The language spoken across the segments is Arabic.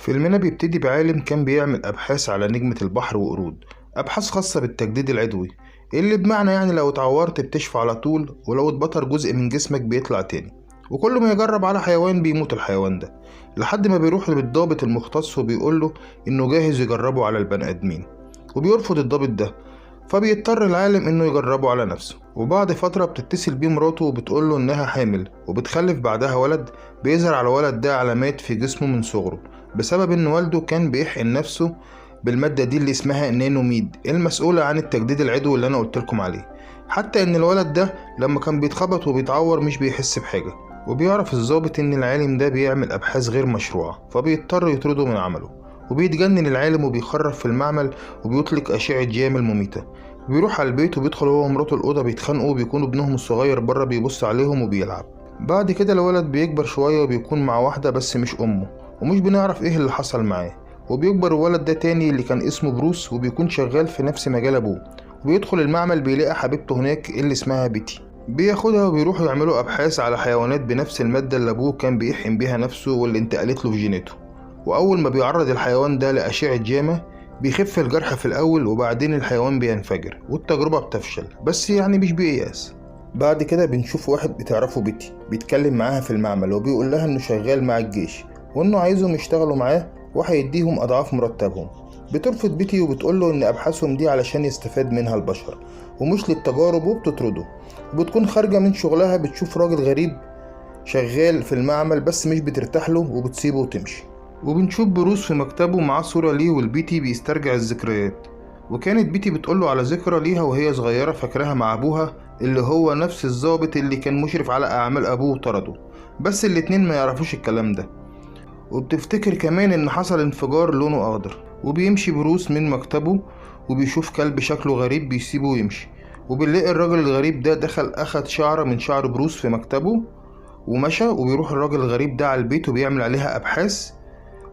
فيلمنا بيبتدي بعالم كان بيعمل أبحاث على نجمة البحر وقرود، أبحاث خاصة بالتجديد العضوي، اللي بمعنى يعني لو اتعورت بتشفى على طول، ولو اتبتر جزء من جسمك بيطلع تاني. وكل ما يجرب على حيوان بيموت الحيوان ده، لحد ما بيروح للضابط المختص وبيقوله إنه جاهز يجربه على البني آدمين، وبيرفض الضابط ده، فبيضطر العالم إنه يجربه على نفسه. وبعد فترة بتتصل بيه مراته وبتقوله إنها حامل وبتخلف بعدها ولد. بيظهر على الولد ده علامات في جسمه من صغره، بسبب إن والده كان بيحقن نفسه بالمادة دي اللي اسمها النانوميد المسؤولة عن التجديد العضوي اللي أنا قلتلكم عليه. حتى إن الولد ده لما كان بيتخبط وبيتعور مش بيحس بحاجة. وبيعرف الضابط إن العالم ده بيعمل أبحاث غير مشروعة، فبيضطر يطرده من عمله. وبيتجنن العالم وبيخرف في المعمل وبيطلق أشعة جيم المميتة. بيروح على البيت وبيدخل هو ومراته الأوضة بيتخانقوا، بيكون ابنهم الصغير بره بيبص عليهم وبيلعب. بعد كده الولد بيكبر شوية وبيكون مع واحدة بس مش أمه، ومش بنعرف ايه اللي حصل معاه. وبيكبر الولد ده تاني اللي كان اسمه بروس وبيكون شغال في نفس مجال أبوه. وبيدخل المعمل بيلاقي حبيبته هناك اللي اسمها بيتي. بياخدها وبيروحوا يعملوا أبحاث على حيوانات بنفس المادة اللي أبوه كان بيحقن بيها نفسه واللي انتقلت له في جيناته. وأول ما بيعرض الحيوان ده لأشعة جاما بيخف الجرح في الأول، وبعدين الحيوان بينفجر والتجربة بتفشل، بس يعني مش بييأس. بعد كده بنشوف واحد بتعرفه بيتي بيتكلم معاها في المعمل وبيقول لها إنه شغال مع الجيش وإنه عايزهم يشتغلوا معاه وهيديهم أضعاف مرتبهم. بترفض بيتي وبتقوله إن أبحاثهم دي علشان يستفاد منها البشر ومش للتجارب، وبتطرده. وبتكون خارجة من شغلها بتشوف راجل غريب شغال في المعمل بس مش بترتاح له وبتسيبه وتمشي. وبنشوف بروس في مكتبه معاه صورة ليه والبيتي بيسترجع الذكريات. وكانت بيتي بتقوله على ذكرى ليها وهي صغيرة فاكراها مع أبوها اللي هو نفس الضابط اللي كان مشرف على أعمال أبوه وطرده، بس الاتنين ما يعرفوش الكلام ده. وبتفتكر كمان إن حصل انفجار لونه أخضر. وبيمشي بروس من مكتبه وبيشوف كلب شكله غريب بيسيبه ويمشي. وبنلاقي الراجل الغريب ده دخل أخد شعرة من شعر بروس في مكتبه ومشى. وبيروح الراجل الغريب ده على البيت وبيعمل عليها أبحاث،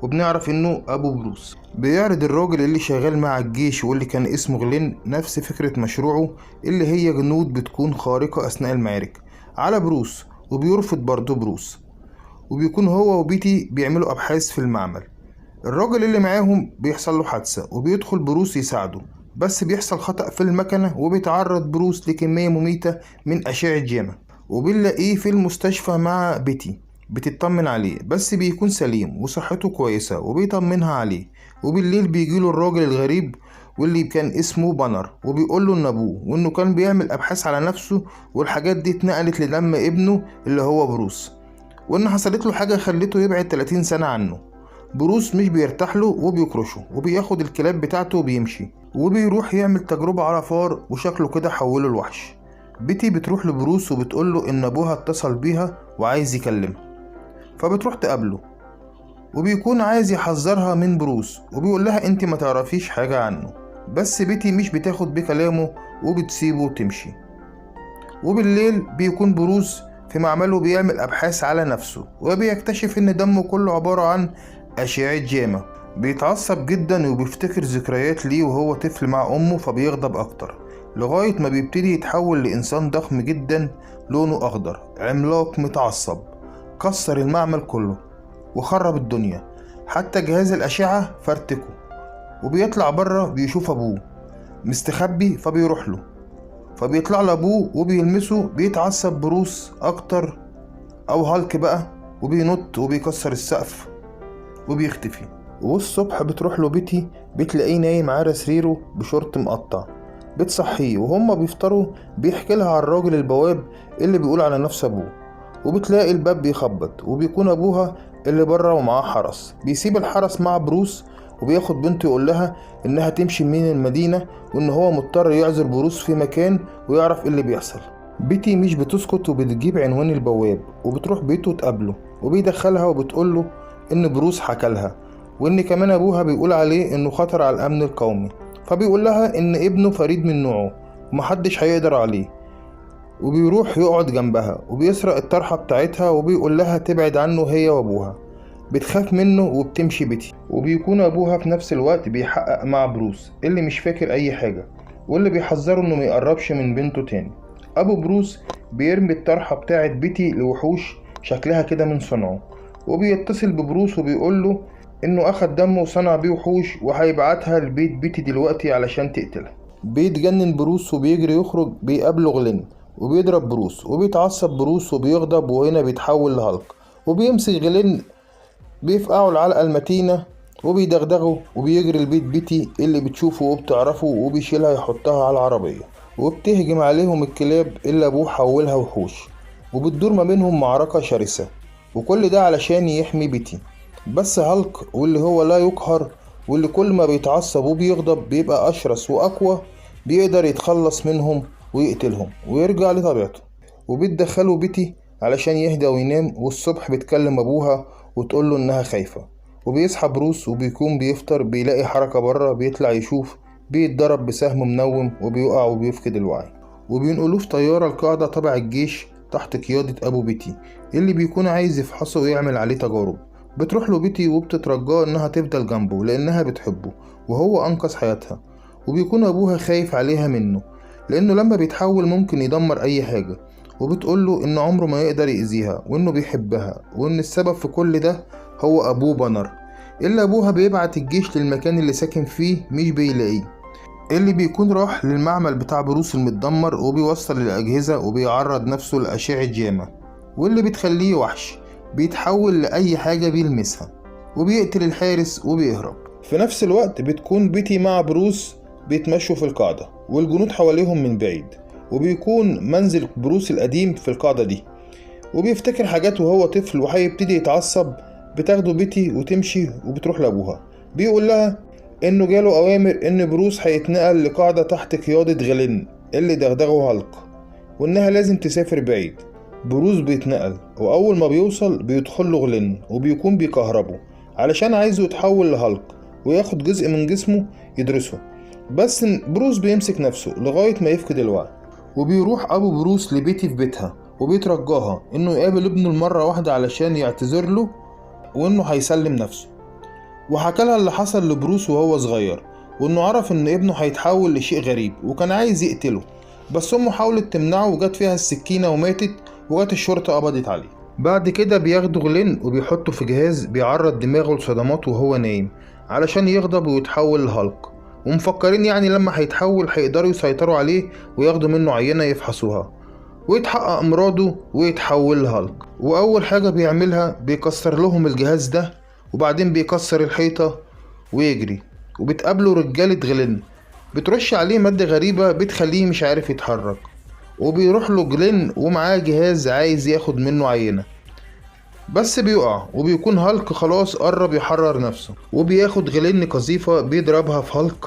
وبنعرف انه ابو بروس. بيعرض الراجل اللي شغال مع الجيش واللي كان اسمه غلين نفس فكرة مشروعه اللي هي جنود بتكون خارقة اثناء المعارك على بروس، وبيرفض برضه بروس. وبيكون هو وبيتي بيعملوا ابحاث في المعمل. الراجل اللي معاهم بيحصل له حادثة وبيدخل بروس يساعده، بس بيحصل خطأ في المكنة وبيتعرض بروس لكمية مميتة من أشعة جاما. وبنلاقيه في المستشفى مع بيتي بتطمن عليه، بس بيكون سليم وصحته كويسة وبيطمنها عليه. وبالليل بيجيله الراجل الغريب واللي كان اسمه بانر وبيقوله ان ابوه وانه كان بيعمل ابحاث على نفسه والحاجات دي اتنقلت لدم ابنه اللي هو بروس، وان حصلت له حاجة خلته يبعد 30 سنة عنه. بروس مش بيرتاح له وبيكرشه وبياخد الكلاب بتاعته وبيمشي، وبيروح يعمل تجربة على فار وشكله كده حوله الوحش. بيتي بتروح لبروس وبتقوله ان ابوها اتصل بيها وعايز يكلمها، فبتروح تقابله وبيكون عايز يحذرها من بروس وبيقول لها انت ما تعرفيش حاجة عنه. بس بيتي مش بتاخد بكلامه وبتسيبه وتمشي. وبالليل بيكون بروس في معمله بيعمل أبحاث على نفسه وبيكتشف إن دمه كله عبارة عن أشعة جاما. بيتعصب جدا وبيفتكر ذكريات ليه وهو طفل مع أمه، فبيغضب أكتر لغاية ما بيبتدي يتحول لإنسان ضخم جدا لونه أخضر عملاق متعصب. كسر المعمل كله وخرب الدنيا، حتى جهاز الأشعة فرتكه. وبيطلع بره بيشوف أبوه مستخبي فبيروح له، فبيطلع لأبوه وبيلمسه. بيتعصب بروس أكتر أو هالك بقى وبينط وبيكسر السقف وبيختفي. والصبح بتروح له بيتي بتلاقيه نايم على سريره بشورت مقطع. بتصحيه وهما بيفطروا بيحكي لها عن الراجل البواب اللي بيقول على نفسه أبوه. وبتلاقي الباب بيخبط وبيكون أبوها اللي بره ومعاه حرس. بيسيب الحرس مع بروس وبياخد بنته يقول لها إنها تمشي من المدينة وإن هو مضطر يعذر بروس في مكان ويعرف إيه اللي بيحصل. بيتي مش بتسكت وبتجيب عنوان البواب وبتروح بيته تقابله وبيدخلها وبتقوله إن بروس حكالها وإن كمان أبوها بيقول عليه إنه خطر على الأمن القومي. فبيقول لها إن ابنه فريد من نوعه ومحدش هيقدر عليه. وبيروح يقعد جنبها وبيسرق الطرحة بتاعتها وبيقول لها تبعد عنه هي وأبوها. بتخاف منه وبتمشي بيتي. وبيكون أبوها في نفس الوقت بيحقق مع بروس اللي مش فاكر أي حاجة واللي بيحذره إنه ميقربش من بنته تاني. أبو بروس بيرمي الطرحة بتاعت بيتي لوحوش شكلها كده من صنعه، وبيتصل ببروس وبيقوله إنه أخد دمه وصنع بيه وحوش وهيبعتها لبيت بيتي دلوقتي علشان تقتلها. بيتجنن بروس وبيجري يخرج، بيقابله غلين وبيضرب بروس وبيتعصب بروس وبيغضب، وهنا بيتحول لهالك وبيمسك غلين بيفقعوا العلقة المتينة وبيدغدغه وبيجري البيت بيتي اللي بتشوفه وبتعرفه وبيشيلها يحطها على العربية، وبتهجم عليهم الكلاب اللي أبوه حولها وحوش، وبتدور ما بينهم معركة شرسة، وكل ده علشان يحمي بيتي. بس هالك واللي هو لا يقهر واللي كل ما بيتعصب وبيغضب بيبقى أشرس وأقوى بيقدر يتخلص منهم ويقتلهم ويرجع لطبيعته. وبتدخله بيتي علشان يهدى وينام، والصبح بتكلم أبوها وتقوله إنها خايفة. وبيصحى بروس وبيكون بيفطر بيلاقي حركة بره، بيطلع يشوف بيتضرب بسهم منوم وبيقع وبيفقد الوعي، وبينقلوه في طيارة القاعدة تبع الجيش تحت قيادة أبو بيتي اللي بيكون عايز يفحصه ويعمل عليه تجارب. بتروح له بيتي وبتترجاه إنها تفضل جنبه لأنها بتحبه وهو أنقذ حياتها، وبيكون أبوها خايف عليها منه لأنه لما بيتحول ممكن يدمر أي حاجة، وبتقوله إن عمره ما يقدر يأذيها وإنه بيحبها وإن السبب في كل ده هو أبوه بانر. إلا أبوها بيبعت الجيش للمكان اللي ساكن فيه مش بيلاقيه، اللي بيكون راح للمعمل بتاع بروس المتدمر وبيوصل الأجهزة وبيعرض نفسه لأشعة جاما، واللي بتخليه وحش بيتحول لأي حاجة بيلمسها، وبيقتل الحارس وبيهرب. في نفس الوقت بتكون بيتي مع بروس بيتمشوا في القاعدة والجنود حواليهم من بعيد، وبيكون منزل بروس القديم في القاعدة دي، وبيفتكر حاجات وهو طفل وهيبتدي يتعصب. بتاخده بيتي وتمشي وبتروح لأبوها، بيقول لها إنه جاله أوامر إن بروس هيتنقل لقاعدة تحت قيادة غلين اللي دغدغه هالك، وإنها لازم تسافر بعيد. بروس بيتنقل، وأول ما بيوصل بيدخله غلين وبيكون بيكهربه علشان عايزه يتحول لهالك وياخد جزء من جسمه يدرسه، بس بروس بيمسك نفسه لغاية ما يفقد الوعي. وبيروح أبو بروس لبيتي في بيتها وبيترجاها إنه يقابل ابنه المرة واحدة علشان يعتذر له وإنه هيسلم نفسه، وحكى لها اللي حصل لبروس وهو صغير، وإنه عرف إن ابنه هيتحول لشيء غريب وكان عايز يقتله، بس أمه حاولت تمنعه وجت فيها السكينة وماتت، وجت الشرطة قبضت عليه. بعد كده بياخدوا غلين وبيحطه في جهاز بيعرض دماغه لصدمات وهو نايم علشان يغضب ويتحول لهالك، ومفكرين يعني لما هيتحول هيقدروا يسيطروا عليه وياخدوا منه عينة يفحصوها ويتحقق أمراضه ويتحول لهالك. وأول حاجة بيعملها بيكسر لهم الجهاز ده، وبعدين بيكسر الحيطة ويجري، وبتقابله رجالة غلين بترش عليه مادة غريبة بتخليه مش عارف يتحرك، وبيروح له جلين ومعاه جهاز عايز ياخد منه عينة، بس بيقع وبيكون هالك خلاص قرب يحرر نفسه، وبياخد غلين قذيفة بيضربها في هالك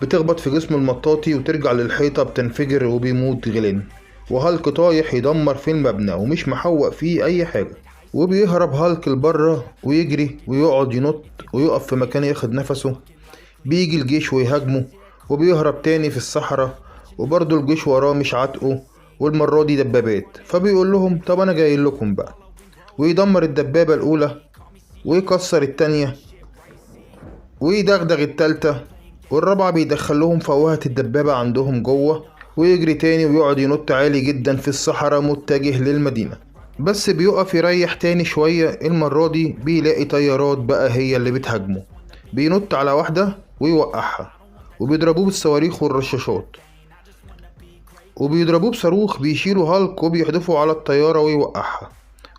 بتخبط في جسمه المطاطي وترجع للحيطة بتنفجر وبيموت غلين، وهالك طايح يدمر في المبنى ومش محوق فيه أي حاجة. وبيهرب هالك لبره ويجري ويقعد ينط ويقف في مكان ياخد نفسه. بيجي الجيش ويهاجمه وبيهرب تاني في الصحراء، وبرضه الجيش وراه مش عاتقه، والمرة دي دبابات، فبيقول لهم طب أنا جاي لكم بقى، ويدمر الدبابة الأولى ويكسر التانية ويدغدغ التالتة، والرابعة بيدخلهم فوهة الدبابة عندهم جوه، ويجري تاني ويقعد ينط عالي جدا في الصحراء متجه للمدينة. بس بيقف يريح تاني شوية، المرة دي بيلاقي طيارات بقى هي اللي بتهاجمه، بينط على واحدة ويوقعها، وبيضربوه بالصواريخ والرشاشات، وبيضربوه بصاروخ بيشيلوا هالك وبيحدفوا على الطيارة ويوقعها،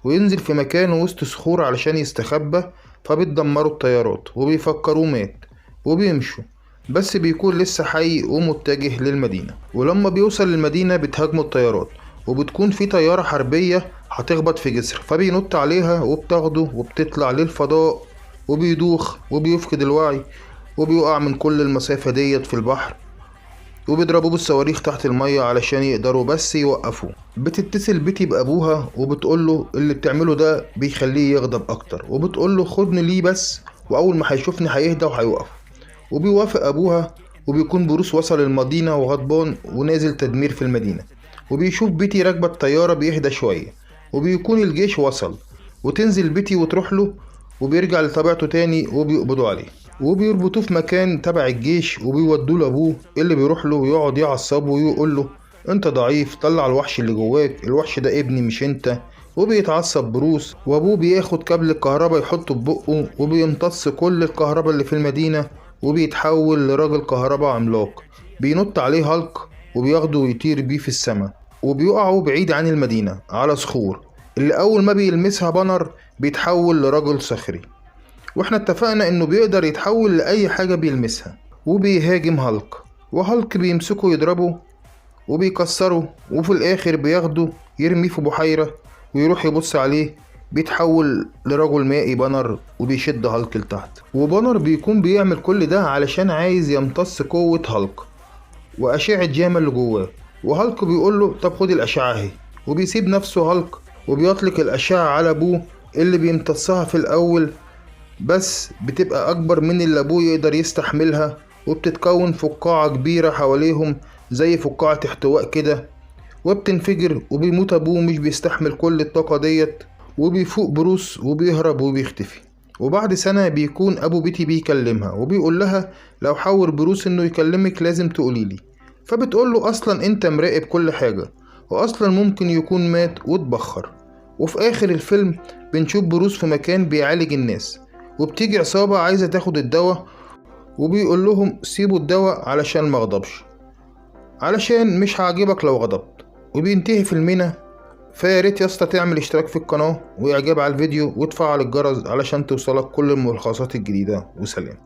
وينزل في مكان وسط صخور علشان يستخبى، فبتدمروا الطيارات وبيفكروه مات وبيمشوا، بس بيكون لسه حي ومتجه للمدينة. ولما بيوصل للمدينة بتهاجمه الطيارات، وبتكون في طيارة حربية هتخبط في جسر، فبينط عليها وبتاخده وبتطلع للفضاء، وبيدوخ وبيفقد الوعي وبيقع من كل المسافة ديت في البحر، وبيضربوه بالصواريخ تحت المية علشان يقدروا بس يوقفوه. بتتصل بيتي بأبوها وبتقوله اللي بتعمله ده بيخليه يغضب أكتر، وبتقوله خدني ليه بس، وأول ما هيشوفني هيهدى وهيوقف. وبيوافق أبوها، وبيكون بروس وصل المدينة وغضبان ونازل تدمير في المدينة، وبيشوف بيتي راكبة الطيارة بيهدى شوية، وبيكون الجيش وصل، وتنزل بيتي وتروح له، وبيرجع لطبيعته تاني وبيقبضوا عليه وبيربطوه في مكان تبع الجيش وبيودوه لأبوه اللي بيروح له ويقعد يعصبه ويقول له انت ضعيف، طلع الوحش اللي جواك، الوحش ده ابني مش انت، وبيتعصب بروس، وابوه بياخد كابل الكهرباء يحطه في بقه وبيمتص كل الكهرباء اللي في المدينة، وبيتحول لراجل كهرباء عملاق بينط عليه هالك وبياخده ويطير بيه في السماء، وبيقعوا بعيد عن المدينة على صخور اللي أول ما بيلمسها بانر بيتحول لرجل صخري. واحنا اتفقنا انه بيقدر يتحول لأي حاجة بيلمسها، وبيهاجم هالك، وهالك بيمسكه يضربه وبيكسره، وفي الآخر بياخده يرميه في بحيرة ويروح يبص عليه بيتحول لرجل مائي بانر وبيشد هالك لتحت. وبانر بيكون بيعمل كل ده علشان عايز يمتص قوة هالك وأشعة جاما اللي جواه، وهالك بيقوله طب خد الأشعة اهي، وبيسيب نفسه هالك وبيطلق الأشعة على أبوه اللي بيمتصها في الأول، بس بتبقى أكبر من اللي أبوه يقدر يستحملها، وبتتكون فقاعة كبيرة حواليهم زي فقاعة احتواء كده، وبتنفجر وبيموت أبوه مش بيستحمل كل الطاقة ديت، وبيفوق بروس وبيهرب وبيختفي. وبعد سنة بيكون أبو بيتي بيكلمها وبيقول لها لو حاول بروس إنه يكلمك لازم تقوليلي، فبتقوله أصلا أنت مراقب كل حاجة، وأصلا ممكن يكون مات واتبخر. وفي آخر الفيلم بنشوف بروس في مكان بيعالج الناس، وبتيجي عصابة عايزة تاخد الدواء وبيقول لهم سيبوا الدواء علشان مغضبش، علشان مش هعجبك لو غضبت. وبينتهي فيلمنا. فياريت يا اسطى تعمل اشتراك في القناة وإعجاب على الفيديو وتفعل الجرس علشان توصلك كل الملخصات الجديدة، وسلام.